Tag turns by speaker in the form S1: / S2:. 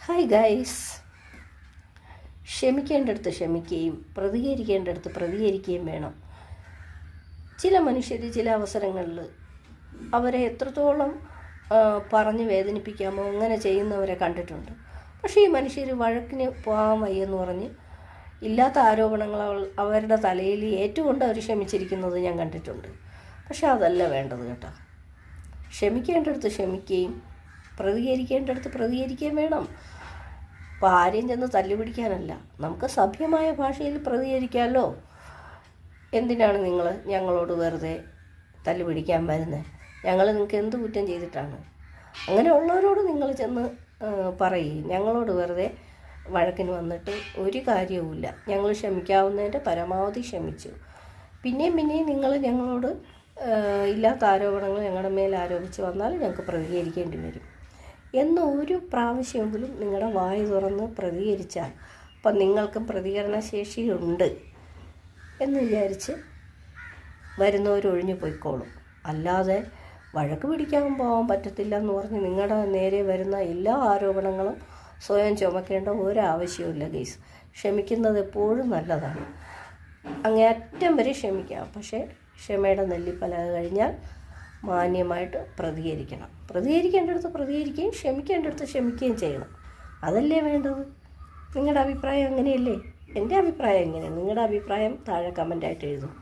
S1: Hi guys, ക്ഷമിക്കേണ്ടടുത്ത് ക്ഷമിക്കുകയും പ്രതികരിക്കേണ്ടടുത്ത് പ്രതികരിക്കുകയും വേണം. ചില മനുഷ്യർ ചില അവസരങ്ങളിൽ അവരെ എത്രത്തോളം പറഞ്ഞ് വേദനിപ്പിക്കാമോ അങ്ങനെ ചെയ്യുന്നവരെ കണ്ടിട്ടുണ്ട്. പക്ഷേ ഈ മനുഷ്യർ വഴക്കിന് പോകാൻ വയ്യെന്ന് പറഞ്ഞ് ഇല്ലാത്ത ആരോപണങ്ങൾ അവരുടെ തലയിൽ ഏറ്റുകൊണ്ട് അവർ ക്ഷമിച്ചിരിക്കുന്നത് ഞാൻ കണ്ടിട്ടുണ്ട്. പക്ഷെ അതല്ല വേണ്ടത് കേട്ടോ. ക്ഷമിക്കേണ്ടടുത്ത് ക്ഷമിക്കുകയും പ്രതികരിക്കേണ്ടടുത്ത് പ്രതികരിക്കുകയും വേണം. അപ്പോൾ ആരെയും ചെന്ന് തല്ലുപിടിക്കാനല്ല, നമുക്ക് സഭ്യമായ ഭാഷയിൽ പ്രതികരിക്കാമല്ലോ. എന്തിനാണ് നിങ്ങൾ ഞങ്ങളോട് വെറുതെ തല്ലുപിടിക്കാൻ വരുന്നത്? ഞങ്ങൾ നിങ്ങൾക്ക് എന്ത് കുറ്റം ചെയ്തിട്ടാണ്? അങ്ങനെയുള്ളവരോട് നിങ്ങൾ ചെന്ന് പറയും, ഞങ്ങളോട് വെറുതെ വഴക്കിന് വന്നിട്ട് ഒരു കാര്യവുമില്ല, ഞങ്ങൾ ക്ഷമിക്കാവുന്നതിൻ്റെ പരമാവധി ക്ഷമിച്ചു. പിന്നെയും നിങ്ങൾ ഞങ്ങളോട് ഇല്ലാത്ത ആരോപണങ്ങൾ ഞങ്ങളുടെ മേൽ ആരോപിച്ച് വന്നാൽ ഞങ്ങൾക്ക് പ്രതികരിക്കേണ്ടി വരും എന്ന് ഒരു പ്രാവശ്യമെങ്കിലും നിങ്ങളുടെ വായ് തുറന്ന് പ്രതികരിച്ചാൽ അപ്പം നിങ്ങൾക്കും പ്രതികരണശേഷിയുണ്ട് എന്ന് വിചാരിച്ച് വരുന്നവരൊഴിഞ്ഞു പോയിക്കോളും. അല്ലാതെ വഴക്ക് പിടിക്കാൻ പോകാൻ പറ്റത്തില്ല എന്ന് പറഞ്ഞ് നിങ്ങളുടെ നേരെ വരുന്ന എല്ലാ ആരോപണങ്ങളും സ്വയം ചുമക്കേണ്ട ഒരാവശ്യവുമില്ല ഗൈസ്. ക്ഷമിക്കുന്നത് എപ്പോഴും നല്ലതാണ്. അങ്ങേയറ്റം വരെ ക്ഷമിക്കാം, പക്ഷേ ക്ഷമയുടെ നെല്ലിപ്പലക കഴിഞ്ഞാൽ മാന്യമായിട്ട് പ്രതികരിക്കണം. പ്രതികരിക്കേണ്ടടുത്ത് പ്രതികരിക്കുകയും ക്ഷമിക്കേണ്ടടുത്ത് ക്ഷമിക്കുകയും ചെയ്യണം. അതല്ലേ വേണ്ടത്. നിങ്ങളുടെ അഭിപ്രായം അങ്ങനെയല്ലേ? എൻ്റെ അഭിപ്രായം എങ്ങനെയാണ്? നിങ്ങളുടെ അഭിപ്രായം താഴെ കമൻ്റായിട്ട് എഴുതും.